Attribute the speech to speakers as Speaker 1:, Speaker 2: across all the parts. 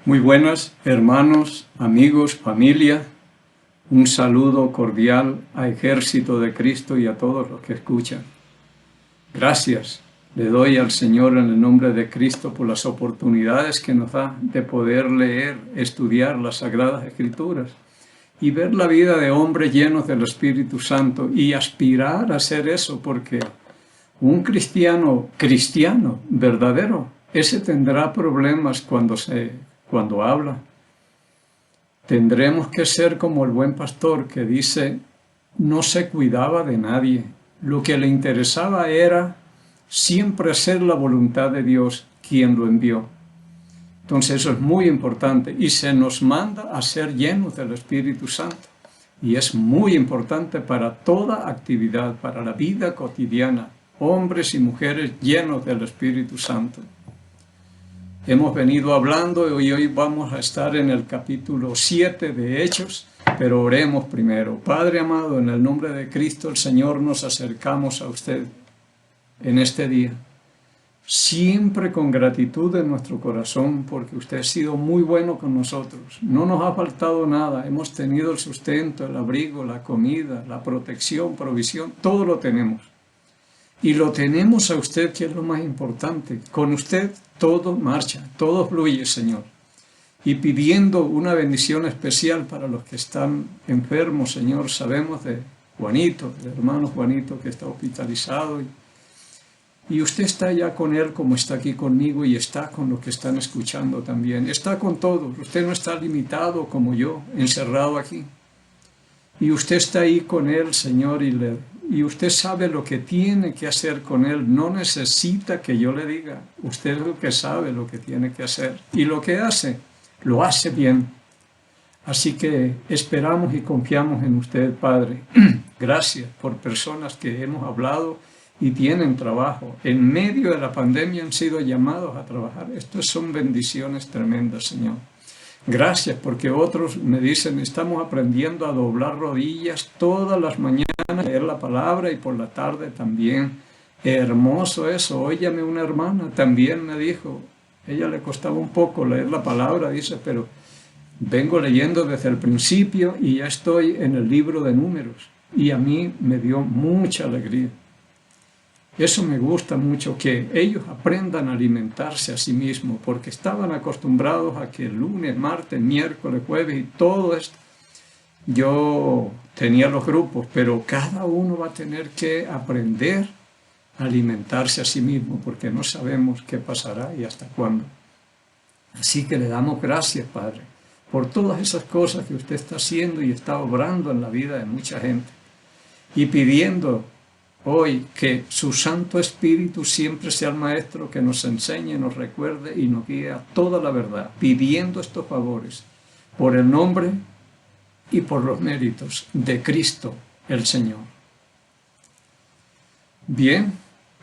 Speaker 1: Muy buenas, hermanos, amigos, familia. Un saludo cordial a Ejército de Cristo y a todos los que escuchan. Gracias le doy al Señor en el nombre de Cristo por las oportunidades que nos da de poder leer, estudiar las Sagradas Escrituras y ver la vida de hombres llenos del Espíritu Santo y aspirar a hacer eso, porque un cristiano verdadero, ese tendrá problemas cuando habla. Tendremos que ser como el buen pastor que dice, no se cuidaba de nadie. Lo que le interesaba era siempre hacer la voluntad de Dios, quien lo envió. Entonces eso es muy importante y se nos manda a ser llenos del Espíritu Santo. Y es muy importante para toda actividad, para la vida cotidiana, hombres y mujeres llenos del Espíritu Santo. Hemos venido hablando y hoy vamos a estar en el capítulo 7 de Hechos, pero oremos primero. Padre amado, en el nombre de Cristo el Señor, nos acercamos a usted en este día, siempre con gratitud en nuestro corazón, porque usted ha sido muy bueno con nosotros. No nos ha faltado nada, hemos tenido el sustento, el abrigo, la comida, la protección, provisión, todo lo tenemos. Y lo tenemos a usted, que es lo más importante. Con usted todo marcha, todo fluye, Señor. Y pidiendo una bendición especial para los que están enfermos, Señor. Sabemos de Juanito, del hermano Juanito, que está hospitalizado. Y usted está ya con él como está aquí conmigo y está con los que están escuchando también. Está con todos. Usted no está limitado como yo, encerrado aquí. Y usted está ahí con él, Señor, y usted sabe lo que tiene que hacer con él. No necesita que yo le diga. Usted es lo que sabe lo que tiene que hacer. Y lo que hace, lo hace bien. Así que esperamos y confiamos en usted, Padre. Gracias por personas que hemos hablado y tienen trabajo. En medio de la pandemia han sido llamados a trabajar. Estas son bendiciones tremendas, Señor. Gracias, porque otros me dicen, estamos aprendiendo a doblar rodillas todas las mañanas, a leer la palabra y por la tarde también. Hermoso eso. Óyame, una hermana también me dijo, ella le costaba un poco leer la palabra, dice, pero vengo leyendo desde el principio y ya estoy en el libro de Números. Y a mí me dio mucha alegría. Eso me gusta mucho, que ellos aprendan a alimentarse a sí mismos, porque estaban acostumbrados a que el lunes, martes, miércoles, jueves y todo esto. Yo tenía los grupos, pero cada uno va a tener que aprender a alimentarse a sí mismo, porque no sabemos qué pasará y hasta cuándo. Así que le damos gracias, Padre, por todas esas cosas que usted está haciendo y está obrando en la vida de mucha gente. Y pidiendo hoy que su Santo Espíritu siempre sea el Maestro que nos enseñe, nos recuerde y nos guíe a toda la verdad, pidiendo estos favores por el nombre y por los méritos de Cristo el Señor. Bien,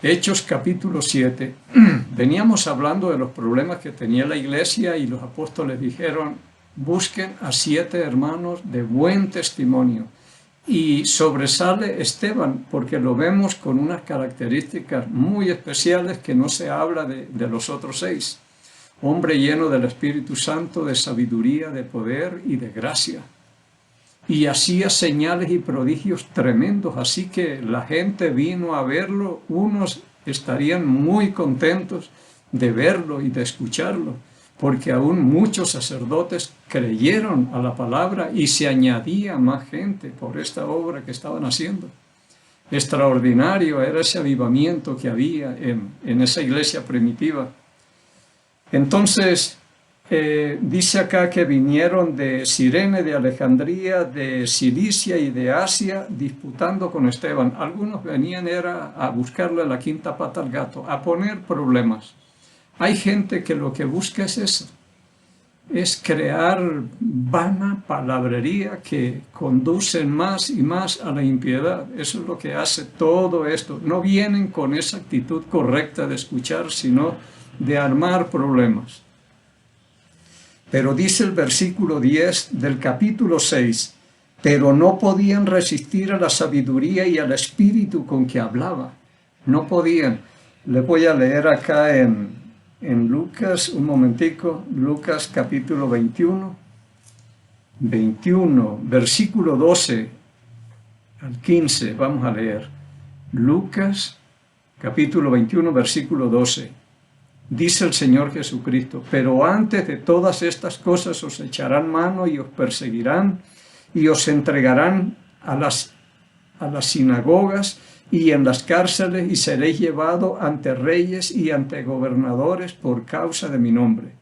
Speaker 1: Hechos capítulo 7. Veníamos hablando de los problemas que tenía la iglesia y los apóstoles dijeron, busquen a 7 hermanos de buen testimonio. Y sobresale Esteban, porque lo vemos con unas características muy especiales que no se habla de los otros 6. Hombre lleno del Espíritu Santo, de sabiduría, de poder y de gracia. Y hacía señales y prodigios tremendos, así que la gente vino a verlo. Unos estarían muy contentos de verlo y de escucharlo, porque aún muchos sacerdotes creyeron a la palabra y se añadía más gente por esta obra que estaban haciendo. Extraordinario era ese avivamiento que había en esa iglesia primitiva. Entonces, dice acá que vinieron de Cirene, de Alejandría, de Cilicia y de Asia disputando con Esteban. Algunos venían a buscarle la quinta pata al gato, a poner problemas. Hay gente que lo que busca es eso, es crear vana palabrería que conduce más y más a la impiedad. Eso es lo que hace todo esto. No vienen con esa actitud correcta de escuchar, sino de armar problemas. Pero dice el versículo 10 del capítulo 6, pero no podían resistir a la sabiduría y al espíritu con que hablaba. No podían. Le voy a leer acá en en Lucas, un momentico, Lucas capítulo 21, versículo 12 al 15, vamos a leer. Lucas capítulo 21, versículo 12. Dice el Señor Jesucristo: pero antes de todas estas cosas os echarán mano y os perseguirán y os entregarán a las sinagogas y en las cárceles, y seréis llevados ante reyes y ante gobernadores por causa de mi nombre.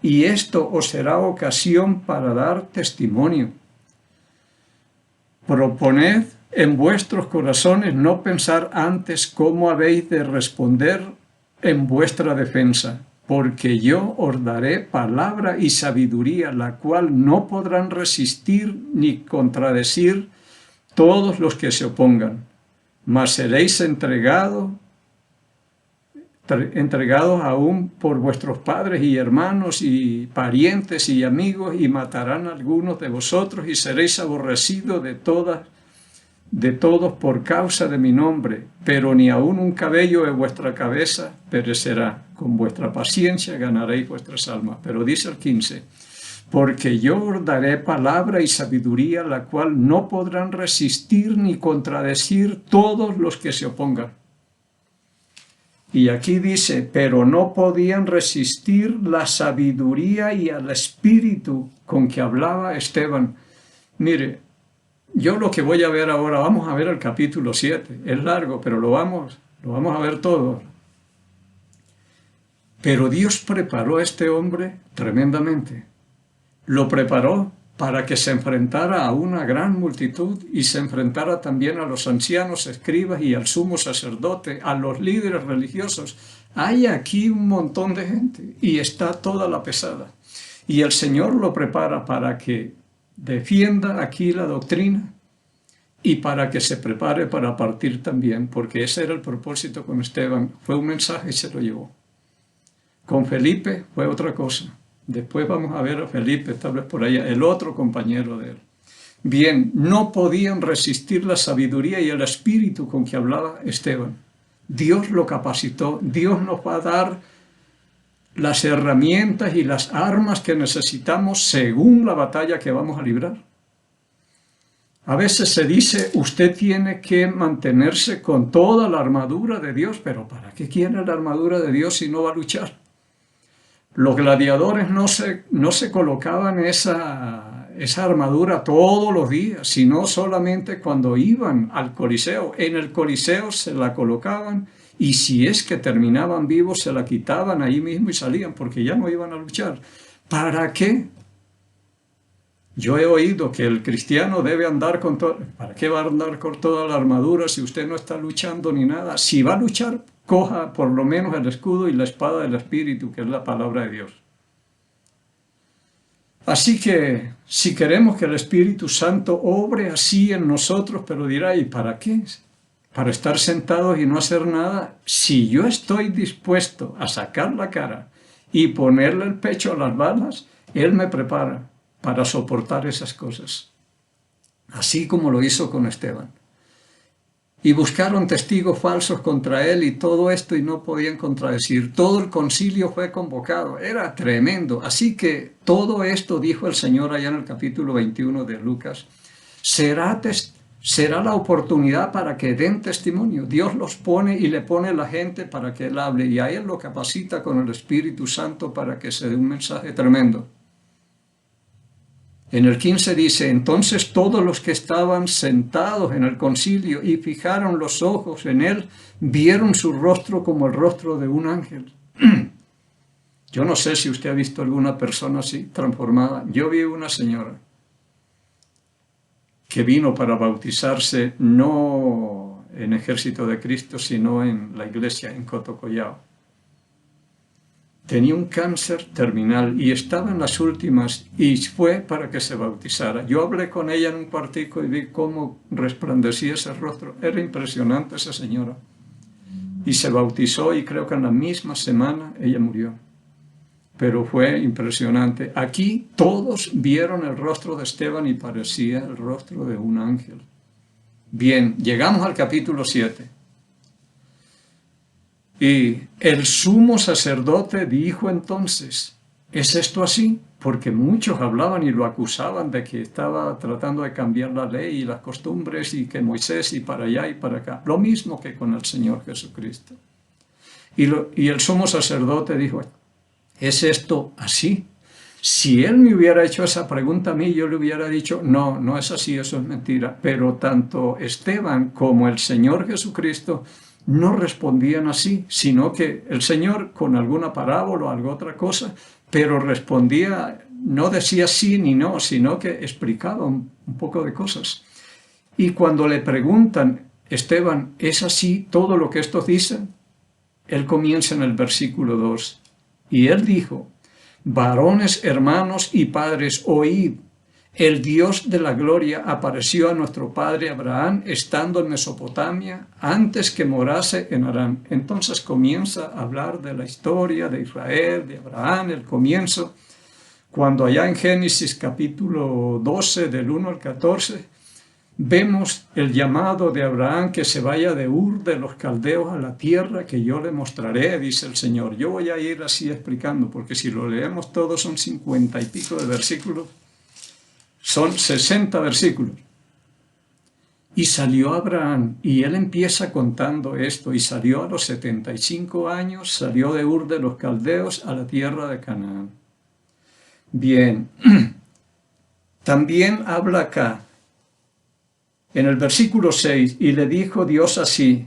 Speaker 1: Y esto os será ocasión para dar testimonio. Proponed en vuestros corazones no pensar antes cómo habéis de responder en vuestra defensa, porque yo os daré palabra y sabiduría, la cual no podrán resistir ni contradecir todos los que se opongan, mas seréis entregados aún por vuestros padres y hermanos y parientes y amigos, y matarán a algunos de vosotros, y seréis aborrecidos de todos por causa de mi nombre, pero ni aun un cabello de vuestra cabeza perecerá. Con vuestra paciencia ganaréis vuestras almas. Pero dice el 15, porque yo os daré palabra y sabiduría, la cual no podrán resistir ni contradecir todos los que se opongan. Y aquí dice, pero no podían resistir la sabiduría y al espíritu con que hablaba Esteban. Mire, yo lo que voy a ver ahora, vamos a ver el capítulo 7, es largo, pero lo vamos a ver todo. Pero Dios preparó a este hombre tremendamente. Lo preparó para que se enfrentara a una gran multitud y se enfrentara también a los ancianos escribas y al sumo sacerdote, a los líderes religiosos. Hay aquí un montón de gente y está toda la pesada. Y el Señor lo prepara para que defienda aquí la doctrina y para que se prepare para partir también, porque ese era el propósito con Esteban. Fue un mensaje y se lo llevó. Con Felipe fue otra cosa. Después vamos a ver a Felipe, tal vez por allá, el otro compañero de él. Bien, no podían resistir la sabiduría y el espíritu con que hablaba Esteban. Dios lo capacitó, Dios nos va a dar las herramientas y las armas que necesitamos según la batalla que vamos a librar. A veces se dice, usted tiene que mantenerse con toda la armadura de Dios, pero ¿para qué quiere la armadura de Dios si no va a luchar? Los gladiadores no se colocaban esa armadura todos los días, sino solamente cuando iban al Coliseo. En el Coliseo se la colocaban y si es que terminaban vivos se la quitaban ahí mismo y salían porque ya no iban a luchar. ¿Para qué? Yo he oído que el cristiano debe andar con todo. ¿Para qué va a andar con toda la armadura si usted no está luchando ni nada? Si va a luchar, coja por lo menos el escudo y la espada del Espíritu, que es la palabra de Dios. Así que, si queremos que el Espíritu Santo obre así en nosotros, pero dirá, ¿y para qué? Para estar sentados y no hacer nada. Si yo estoy dispuesto a sacar la cara y ponerle el pecho a las balas, Él me prepara para soportar esas cosas. Así como lo hizo con Esteban. Y buscaron testigos falsos contra él y todo esto y no podían contradecir. Todo el concilio fue convocado. Era tremendo. Así que todo esto, dijo el Señor allá en el capítulo 21 de Lucas, será la oportunidad para que den testimonio. Dios los pone y le pone la gente para que él hable. Y a él lo capacita con el Espíritu Santo para que se dé un mensaje tremendo. En el 15 dice, entonces todos los que estaban sentados en el concilio y fijaron los ojos en él, vieron su rostro como el rostro de un ángel. Yo no sé si usted ha visto alguna persona así, transformada. Yo vi una señora que vino para bautizarse no en Ejército de Cristo, sino en la iglesia en Cotocollao. Tenía un cáncer terminal y estaba en las últimas y fue para que se bautizara. Yo hablé con ella en un cuartico y vi cómo resplandecía ese rostro. Era impresionante esa señora. Y se bautizó y creo que en la misma semana ella murió. Pero fue impresionante. Aquí todos vieron el rostro de Esteban y parecía el rostro de un ángel. Bien, llegamos al capítulo 7. Y el sumo sacerdote dijo entonces, ¿es esto así? Porque muchos hablaban y lo acusaban de que estaba tratando de cambiar la ley y las costumbres y que Moisés y para allá y para acá. Lo mismo que con el Señor Jesucristo. Y el sumo sacerdote dijo, ¿es esto así? Si él me hubiera hecho esa pregunta a mí, yo le hubiera dicho, no, no es así, eso es mentira. Pero tanto Esteban como el Señor Jesucristo no respondían así, sino que el Señor con alguna parábola o alguna otra cosa, pero respondía, no decía sí ni no, sino que explicaba un poco de cosas. Y cuando le preguntan, Esteban, ¿es así todo lo que estos dicen? Él comienza en el versículo 2, y él dijo, varones, hermanos y padres, oíd, el Dios de la gloria apareció a nuestro padre Abraham estando en Mesopotamia antes que morase en Harán. Entonces comienza a hablar de la historia de Israel, de Abraham, el comienzo, cuando allá en Génesis capítulo 12 del 1 al 14, vemos el llamado de Abraham que se vaya de Ur de los caldeos a la tierra que yo le mostraré, dice el Señor. Yo voy a ir así explicando, porque si lo leemos todo son 50 y pico de versículos, son 60 versículos. Y salió Abraham, y él empieza contando esto, y salió a los 75 años, salió de Ur de los caldeos a la tierra de Canaán. Bien, también habla acá, en el versículo 6, y le dijo Dios así,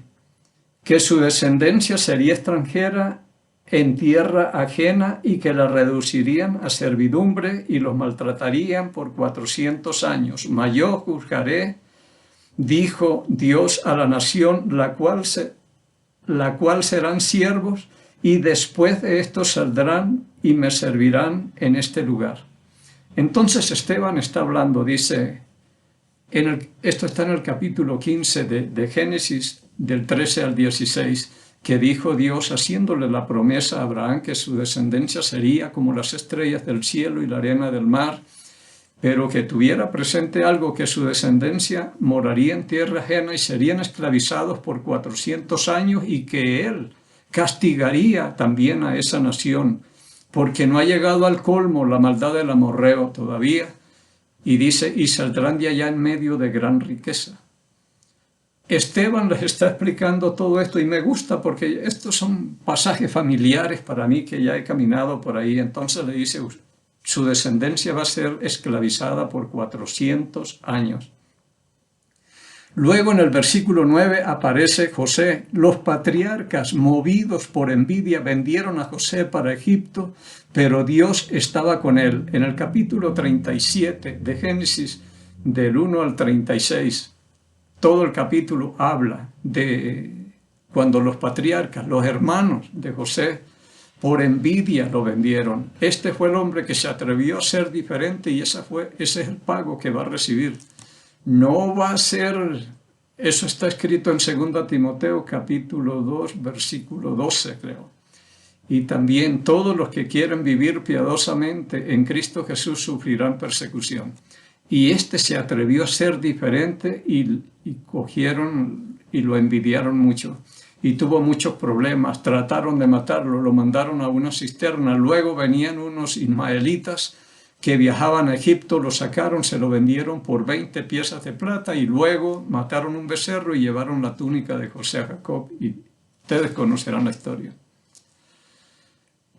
Speaker 1: que su descendencia sería extranjera en tierra ajena y que la reducirían a servidumbre y los maltratarían por 400 años. Mas yo juzgaré, dijo Dios a la nación, la cual serán siervos, y después de esto saldrán y me servirán en este lugar. Entonces Esteban está hablando, dice, esto está en el capítulo 15 de Génesis, del 13 al 16, que dijo Dios haciéndole la promesa a Abraham que su descendencia sería como las estrellas del cielo y la arena del mar, pero que tuviera presente algo, que su descendencia moraría en tierra ajena y serían esclavizados por 400 años y que él castigaría también a esa nación, porque no ha llegado al colmo la maldad del amorreo todavía. Y dice, y saldrán de allá en medio de gran riqueza. Esteban les está explicando todo esto y me gusta porque estos son pasajes familiares para mí que ya he caminado por ahí. Entonces le dice, su descendencia va a ser esclavizada por 400 años. Luego en el versículo 9 aparece José. Los patriarcas, movidos por envidia, vendieron a José para Egipto, pero Dios estaba con él. En el capítulo 37 de Génesis, del 1 al 36, todo el capítulo habla de cuando los patriarcas, los hermanos de José, por envidia lo vendieron. Este fue el hombre que se atrevió a ser diferente y ese es el pago que va a recibir. No va a ser, eso está escrito en 2 Timoteo capítulo 2, versículo 12, creo. Y también todos los que quieren vivir piadosamente en Cristo Jesús sufrirán persecución. Y este se atrevió a ser diferente y cogieron y lo envidiaron mucho. Y tuvo muchos problemas, trataron de matarlo, lo mandaron a una cisterna. Luego venían unos ismaelitas que viajaban a Egipto, lo sacaron, se lo vendieron por 20 piezas de plata y luego mataron un becerro y llevaron la túnica de José a Jacob y ustedes conocerán la historia.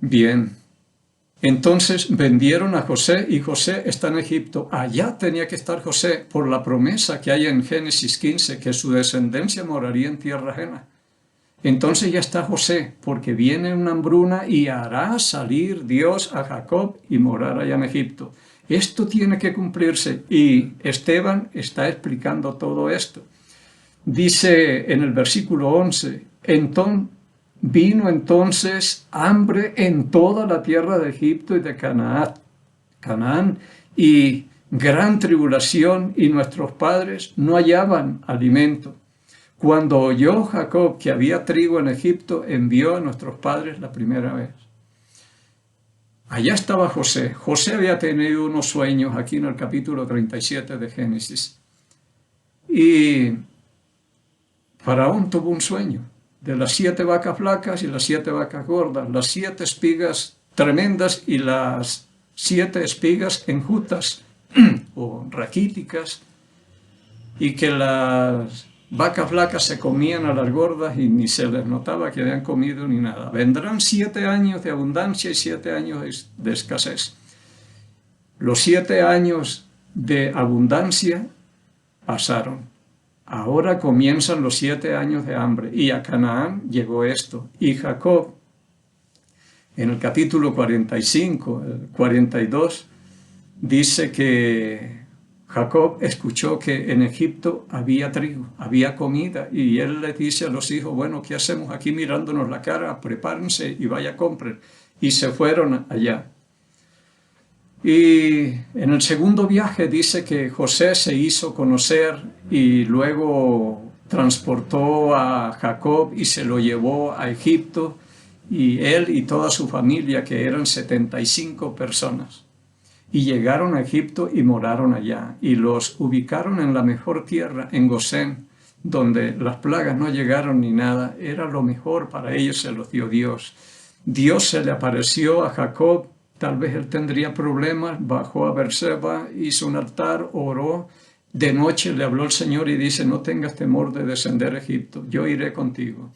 Speaker 1: Bien, entonces vendieron a José y José está en Egipto. Allá tenía que estar José por la promesa que hay en Génesis 15, que su descendencia moraría en tierra ajena. Entonces ya está José, porque viene una hambruna y hará salir Dios a Jacob y morar allá en Egipto. Esto tiene que cumplirse y Esteban está explicando todo esto. Dice en el versículo 11, vino entonces hambre en toda la tierra de Egipto y de Canaán y gran tribulación y nuestros padres no hallaban alimento. Cuando oyó Jacob que había trigo en Egipto, envió a nuestros padres la primera vez. Allá estaba José. José había tenido unos sueños aquí en el capítulo 37 de Génesis. Y Faraón tuvo un sueño. de las 7 vacas flacas y las 7 vacas gordas, las 7 espigas tremendas y las 7 espigas enjutas o raquíticas, y que las vacas flacas se comían a las gordas y ni se les notaba que habían comido ni nada. Vendrán 7 años de abundancia y 7 años de escasez. Los 7 años de abundancia pasaron. Ahora comienzan los 7 años de hambre, y a Canaán llegó esto. Y Jacob, en el capítulo 45, 42, dice que Jacob escuchó que en Egipto había trigo, había comida, y él le dice a los hijos, bueno, ¿qué hacemos aquí mirándonos la cara? Prepárense y vaya, compren. Y se fueron allá. Y en el segundo viaje dice que José se hizo conocer y luego transportó a Jacob y se lo llevó a Egipto, y él y toda su familia, que eran 75 personas. Y llegaron a Egipto y moraron allá, y los ubicaron en la mejor tierra, en Gosén, donde las plagas no llegaron ni nada. Era lo mejor para ellos, se los dio Dios. Dios se le apareció a Jacob, tal vez él tendría problemas, bajó a Berseba, hizo un altar, oró. De noche le habló el Señor y dice, no tengas temor de descender a Egipto, yo iré contigo.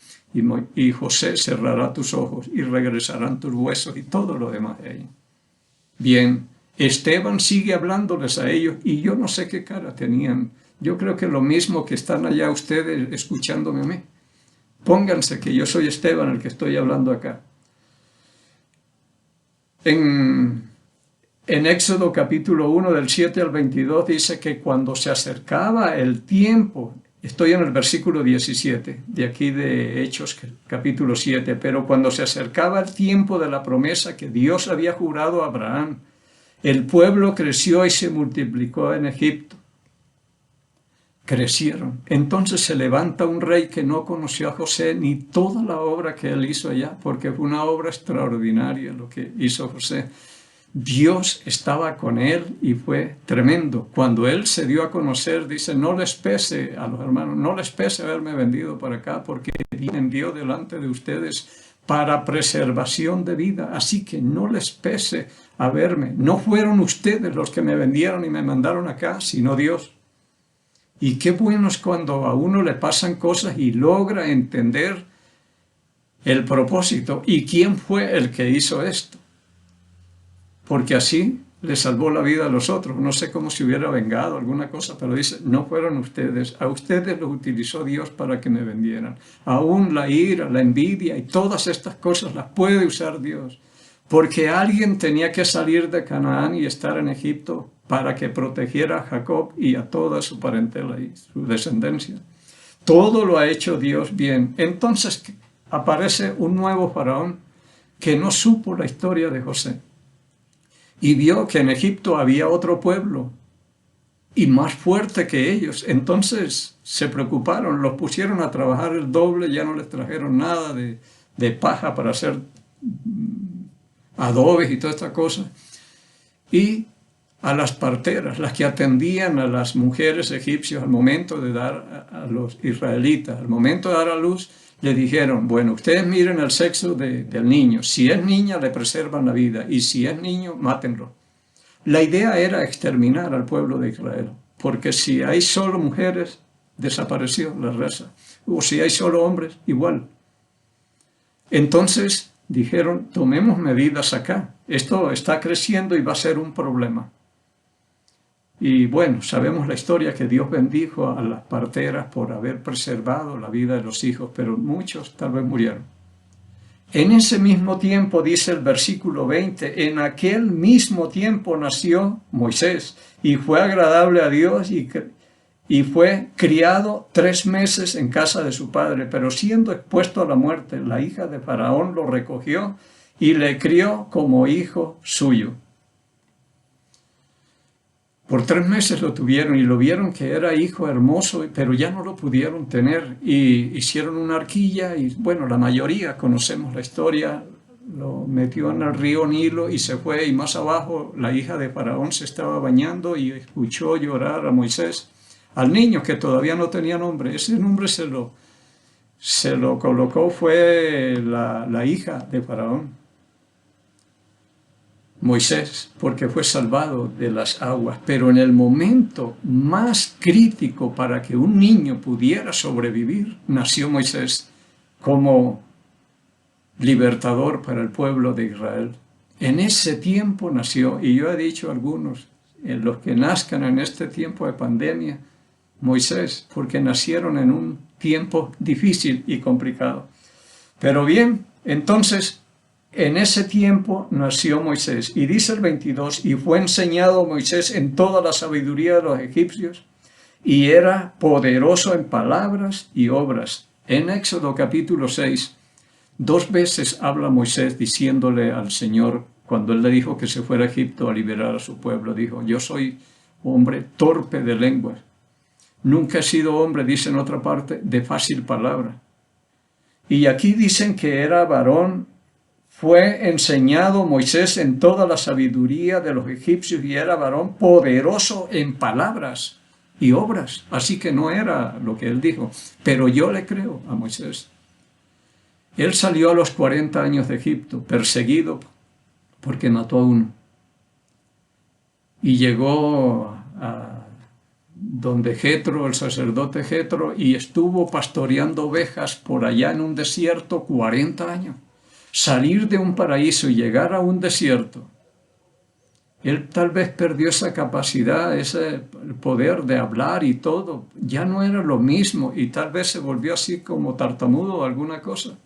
Speaker 1: Y José cerrará tus ojos y regresarán tus huesos y todo lo demás de ahí. Bien, Esteban sigue hablándoles a ellos y yo no sé qué cara tenían. Yo creo que lo mismo que están allá ustedes escuchándome a mí. Pónganse que yo soy Esteban el que estoy hablando acá. En Éxodo capítulo 1 del 7 al 22 dice que cuando se acercaba el tiempo, estoy en el versículo 17 de aquí de Hechos capítulo 7, pero cuando se acercaba el tiempo de la promesa que Dios había jurado a Abraham, el pueblo creció y se multiplicó en Egipto. Crecieron. Entonces se levanta un rey que no conoció a José ni toda la obra que él hizo allá, porque fue una obra extraordinaria lo que hizo José. Dios estaba con él y fue tremendo. Cuando él se dio a conocer, dice, no les pese a los hermanos, no les pese haberme vendido para acá, porque Dios me envió delante de ustedes para preservación de vida, así que no les pese a verme. No fueron ustedes los que me vendieron y me mandaron acá, sino Dios. Y qué bueno es cuando a uno le pasan cosas y logra entender el propósito y quién fue el que hizo esto. Porque así le salvó la vida a los otros. No sé cómo se hubiera vengado alguna cosa, pero dice, no fueron ustedes. A ustedes los utilizó Dios para que me vendieran. Aún la ira, la envidia y todas estas cosas las puede usar Dios. Porque alguien tenía que salir de Canaán y estar en Egipto para que protegiera a Jacob y a toda su parentela y su descendencia. Todo lo ha hecho Dios bien. Entonces aparece un nuevo faraón que no supo la historia de José. Y vio que en Egipto había otro pueblo y más fuerte que ellos. Entonces se preocuparon, los pusieron a trabajar el doble, ya no les trajeron nada de paja para hacer adobes y toda esta cosa. Y a las parteras, las que atendían a las mujeres egipcias al momento de dar a los israelitas, al momento de dar a luz, le dijeron, bueno, ustedes miren el sexo del niño. Si es niña, le preservan la vida. Y si es niño, mátenlo. La idea era exterminar al pueblo de Israel. Porque si hay solo mujeres, desapareció la raza. O si hay solo hombres, igual. Entonces dijeron, tomemos medidas acá. Esto está creciendo y va a ser un problema. Y bueno, sabemos la historia que Dios bendijo a las parteras por haber preservado la vida de los hijos, pero muchos tal vez murieron. En ese mismo tiempo, dice el versículo 20, en aquel mismo tiempo nació Moisés y fue agradable a Dios y fue criado 3 meses en casa de su padre, pero siendo expuesto a la muerte, la hija de Faraón lo recogió y le crió como hijo suyo. Por 3 meses lo tuvieron y lo vieron que era hijo hermoso, pero ya no lo pudieron tener y hicieron una arquilla y bueno, la mayoría conocemos la historia, lo metió en el río Nilo y se fue, y más abajo la hija de Faraón se estaba bañando y escuchó llorar a Moisés, al niño que todavía no tenía nombre. Ese nombre se lo se lo colocó fue la hija de Faraón, Moisés, porque fue salvado de las aguas. Pero en el momento más crítico para que un niño pudiera sobrevivir, nació Moisés como libertador para el pueblo de Israel. En ese tiempo nació, y yo he dicho a algunos, los que nazcan en este tiempo de pandemia, Moisés, porque nacieron en un tiempo difícil y complicado. Pero bien, entonces, en ese tiempo nació Moisés, y dice el 22, y fue enseñado Moisés en toda la sabiduría de los egipcios, y era poderoso en palabras y obras. En Éxodo capítulo 6, 2 veces habla Moisés diciéndole al Señor, cuando él le dijo que se fuera a Egipto a liberar a su pueblo, dijo, yo soy hombre torpe de lengua. Nunca he sido hombre, dice en otra parte, de fácil palabra. Y aquí dicen que era varón, fue enseñado Moisés en toda la sabiduría de los egipcios y era varón poderoso en palabras y obras. Así que no era lo que él dijo, pero yo le creo a Moisés. Él salió a los 40 años de Egipto, perseguido porque mató a uno. Y llegó a donde Jetro, el sacerdote Jetro, y estuvo pastoreando ovejas por allá en un desierto 40 años. Salir de un paraíso y llegar a un desierto. Él tal vez perdió esa capacidad, ese poder de hablar y todo. Ya no era lo mismo y tal vez se volvió así como tartamudo o alguna cosa.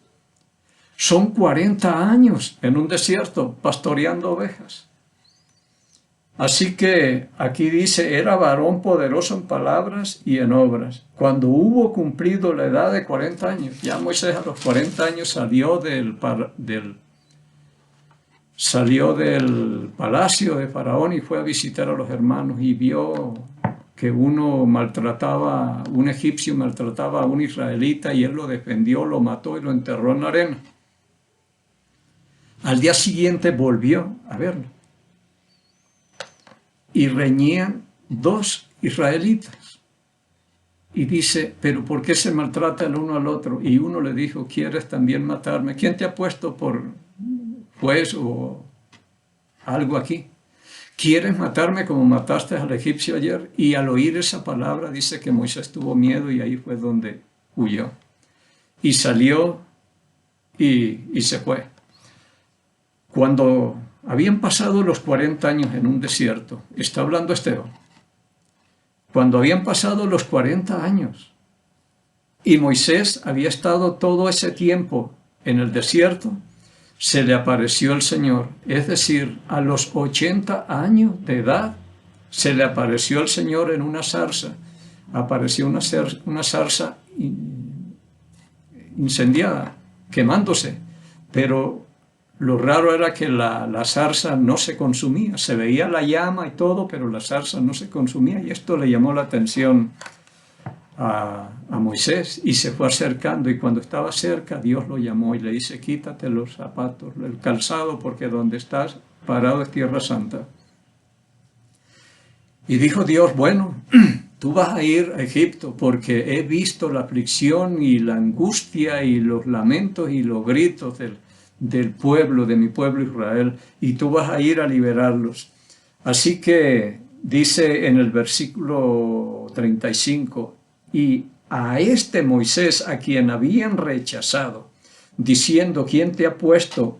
Speaker 1: Son 40 años en un desierto pastoreando ovejas. Así que aquí dice, era varón poderoso en palabras y en obras. Cuando hubo cumplido la edad de 40 años, ya Moisés a los 40 años salió del palacio de Faraón y fue a visitar a los hermanos y vio que un egipcio maltrataba a un israelita y él lo defendió, lo mató y lo enterró en la arena. Al día siguiente volvió a verlo. Y reñían 2 israelitas. Y dice, ¿pero por qué se maltrata el uno al otro? Y uno le dijo, ¿quieres también matarme? ¿Quién te ha puesto por juez o algo aquí? ¿Quieres matarme como mataste al egipcio ayer? Y al oír esa palabra dice que Moisés tuvo miedo y ahí fue donde huyó. Y salió y se fue. Cuando habían pasado los 40 años en un desierto, está hablando Esteban, cuando habían pasado los 40 años y Moisés había estado todo ese tiempo en el desierto, se le apareció el Señor, es decir, a los 80 años de edad, se le apareció el Señor en una zarza, apareció una zarza incendiada, quemándose, pero lo raro era que la zarza no se consumía, se veía la llama y todo, pero la zarza no se consumía y esto le llamó la atención a Moisés y se fue acercando y cuando estaba cerca Dios lo llamó y le dice, quítate los zapatos, el calzado, porque donde estás parado es tierra santa. Y dijo Dios, bueno, tú vas a ir a Egipto porque he visto la aflicción y la angustia y los lamentos y los gritos del pueblo, de mi pueblo Israel, y tú vas a ir a liberarlos. Así que dice en el versículo 35, y a este Moisés a quien habían rechazado, diciendo, ¿quién te ha puesto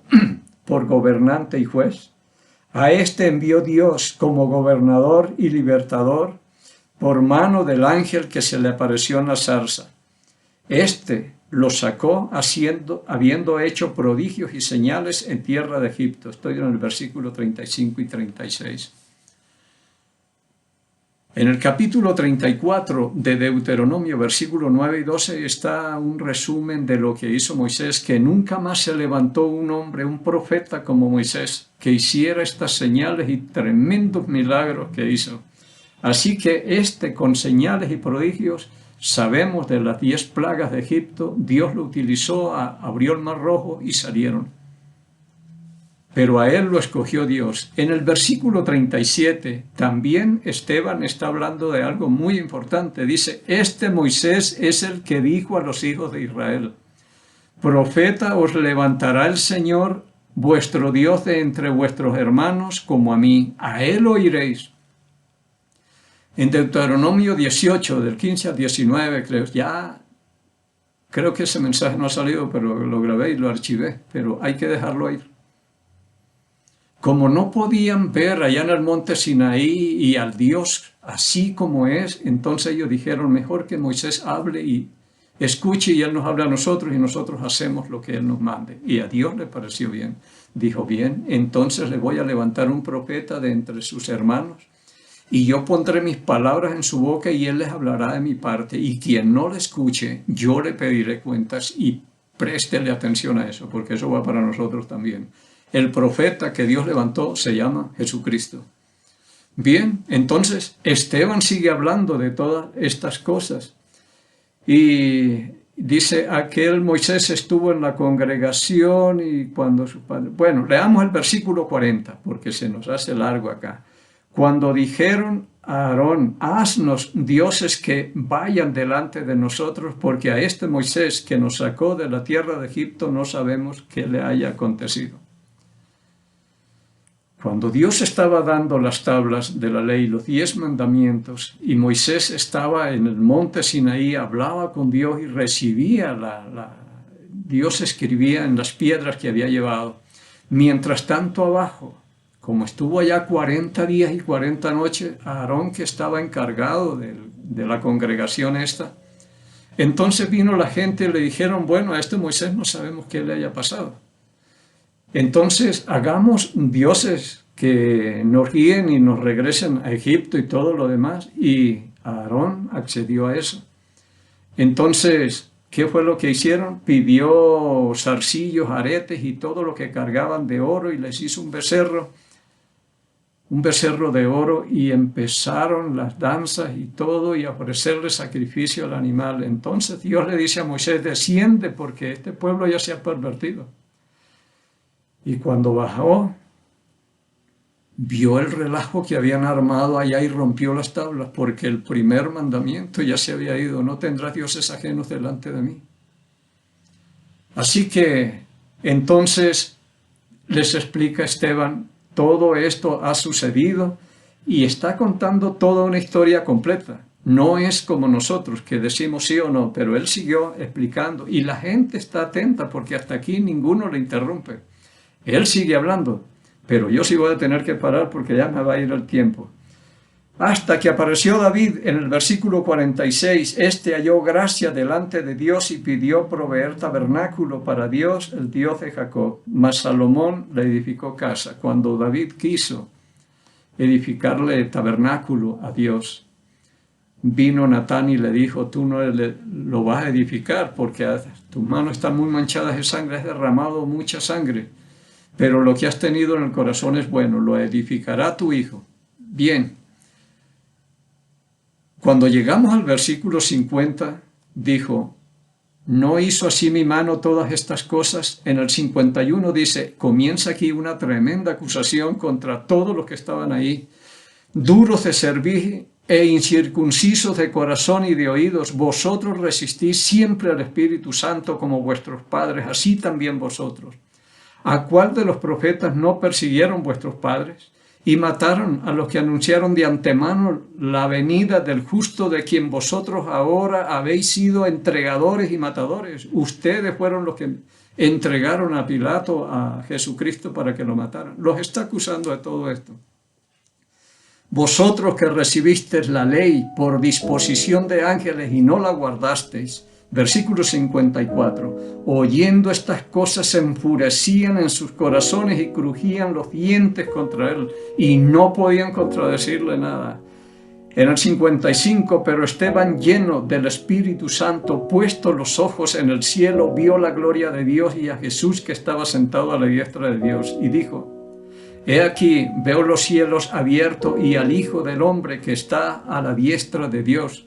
Speaker 1: por gobernante y juez? A este envió Dios como gobernador y libertador por mano del ángel que se le apareció en la zarza. Este lo sacó habiendo hecho prodigios y señales en tierra de Egipto. Estoy en el versículo 35 y 36. En el capítulo 34 de Deuteronomio, versículo 9 y 12, está un resumen de lo que hizo Moisés, que nunca más se levantó un hombre, un profeta como Moisés, que hiciera estas señales y tremendos milagros que hizo. Así que con señales y prodigios, sabemos de las 10 plagas de Egipto, Dios lo utilizó, abrió el mar rojo y salieron. pero a él lo escogió Dios. En el versículo 37, también Esteban está hablando de algo muy importante. Dice, este Moisés es el que dijo a los hijos de Israel, profeta os levantará el Señor, vuestro Dios de entre vuestros hermanos, como a mí. A él oiréis. En Deuteronomio 18, del 15 al 19, creo que ese mensaje no ha salido, pero lo grabé y lo archivé, pero hay que dejarlo ir. Como no podían ver allá en el monte Sinaí y al Dios así como es, entonces ellos dijeron, mejor que Moisés hable y escuche y él nos habla a nosotros y nosotros hacemos lo que él nos mande. Y a Dios le pareció bien. Dijo, bien, entonces le voy a levantar un profeta de entre sus hermanos y yo pondré mis palabras en su boca y él les hablará de mi parte. Y quien no le escuche, yo le pediré cuentas y préstele atención a eso, porque eso va para nosotros también. El profeta que Dios levantó se llama Jesucristo. Bien, entonces Esteban sigue hablando de todas estas cosas. Y dice, aquel Moisés estuvo en la congregación y cuando su padre... Bueno, leamos el versículo 40, porque se nos hace largo acá. Cuando dijeron a Aarón, haznos dioses que vayan delante de nosotros, porque a este Moisés que nos sacó de la tierra de Egipto no sabemos qué le haya acontecido. Cuando Dios estaba dando las tablas de la ley, los 10 mandamientos, y Moisés estaba en el monte Sinaí, hablaba con Dios y recibía Dios escribía en las piedras que había llevado. Mientras tanto abajo, como estuvo allá 40 días y 40 noches, Aarón, que estaba encargado de la congregación esta, entonces vino la gente y le dijeron, bueno, a este Moisés no sabemos qué le haya pasado. Entonces, hagamos dioses que nos guíen y nos regresen a Egipto y todo lo demás. Y Aarón accedió a eso. Entonces, ¿qué fue lo que hicieron? Pidió zarcillos, aretes y todo lo que cargaban de oro y les hizo un becerro de oro y empezaron las danzas y todo y a ofrecerle sacrificio al animal. Entonces Dios le dice a Moisés, desciende porque este pueblo ya se ha pervertido. Y cuando bajó, vio el relajo que habían armado allá y rompió las tablas, porque el primer mandamiento ya se había ido, no tendrás dioses ajenos delante de mí. Así que entonces les explica Esteban, todo esto ha sucedido y está contando toda una historia completa. No es como nosotros que decimos sí o no, pero él siguió explicando y la gente está atenta porque hasta aquí ninguno le interrumpe. Él sigue hablando, pero yo sí voy a tener que parar porque ya me va a ir el tiempo. Hasta que apareció David en el versículo 46, este halló gracia delante de Dios y pidió proveer tabernáculo para Dios, el Dios de Jacob. Mas Salomón le edificó casa. Cuando David quiso edificarle tabernáculo a Dios, vino Natán y le dijo, tú no lo vas a edificar porque tus manos están muy manchadas de sangre, has derramado mucha sangre. Pero lo que has tenido en el corazón es bueno, lo edificará tu hijo. Bien. Cuando llegamos al versículo 50, dijo, ¿no hizo así mi mano todas estas cosas? En el 51 dice, comienza aquí una tremenda acusación contra todos los que estaban ahí. Duros de servir e incircuncisos de corazón y de oídos, vosotros resistís siempre al Espíritu Santo como vuestros padres, así también vosotros. ¿A cuál de los profetas no persiguieron vuestros padres y mataron a los que anunciaron de antemano la venida del justo de quien vosotros ahora habéis sido entregadores y matadores? Ustedes fueron los que entregaron a Pilato a Jesucristo para que lo mataran. Los está acusando de todo esto. Vosotros que recibisteis la ley por disposición de ángeles y no la guardasteis. Versículo 54. Oyendo estas cosas se enfurecían en sus corazones y crujían los dientes contra él y no podían contradecirle nada. En el 55, pero Esteban, lleno del Espíritu Santo, puesto los ojos en el cielo, vio la gloria de Dios y a Jesús que estaba sentado a la diestra de Dios y dijo, he aquí, veo los cielos abiertos y al Hijo del Hombre que está a la diestra de Dios.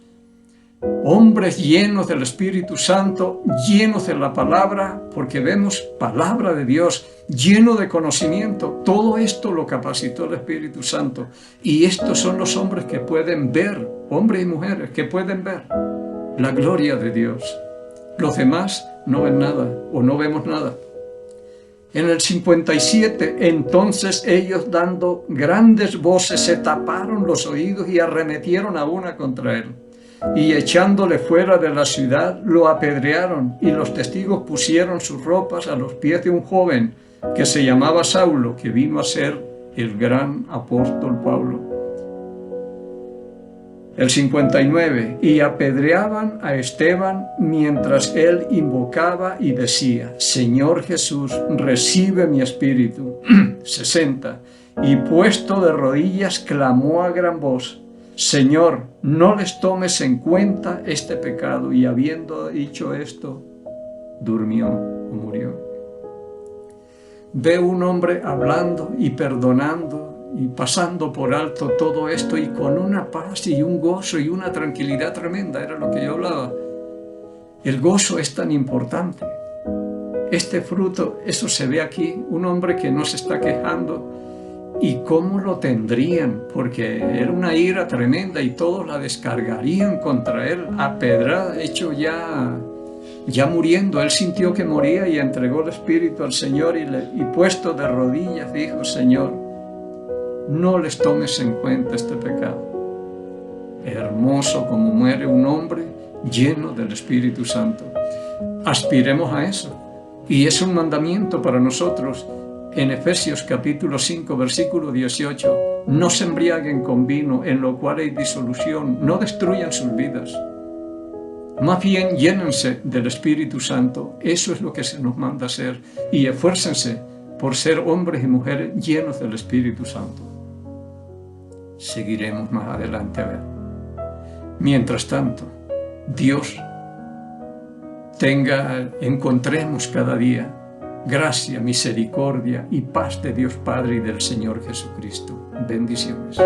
Speaker 1: hombres llenos del Espíritu Santo, llenos de la palabra, porque vemos palabra de Dios, lleno de conocimiento. Todo esto lo capacitó el Espíritu Santo. Y estos son los hombres que pueden ver, hombres y mujeres, que pueden ver la gloria de Dios. Los demás no ven nada o no vemos nada. En el 57, entonces ellos dando grandes voces se taparon los oídos y arremetieron a una contra él. Y echándole fuera de la ciudad, lo apedrearon, y los testigos pusieron sus ropas a los pies de un joven que se llamaba Saulo, que vino a ser el gran apóstol Pablo. El 59, y apedreaban a Esteban mientras él invocaba y decía: Señor Jesús, recibe mi espíritu. 60, y puesto de rodillas clamó a gran voz: Señor, no les tomes en cuenta este pecado. Y habiendo dicho esto, durmió o murió. Veo un hombre hablando y perdonando y pasando por alto todo esto, y con una paz y un gozo y una tranquilidad tremenda. Era lo que yo hablaba. El gozo es tan importante. Este fruto, eso se ve aquí, un hombre que no se está quejando. ¿Y cómo lo tendrían? Porque era una ira tremenda y todos la descargarían contra él, a pedrada, hecho ya muriendo. Él sintió que moría y entregó el espíritu al Señor, y puesto de rodillas dijo: Señor, no les tomes en cuenta este pecado. Hermoso como muere un hombre lleno del Espíritu Santo. Aspiremos a eso. Y es un mandamiento para nosotros. En Efesios capítulo 5, versículo 18, no se embriaguen con vino, en lo cual hay disolución, no destruyan sus vidas. Más bien, llénense del Espíritu Santo. Eso es lo que se nos manda hacer. Y esfuércense por ser hombres y mujeres llenos del Espíritu Santo. Seguiremos más adelante a ver. Mientras tanto, Dios encontremos cada día gracia, misericordia y paz de Dios Padre y del Señor Jesucristo. Bendiciones.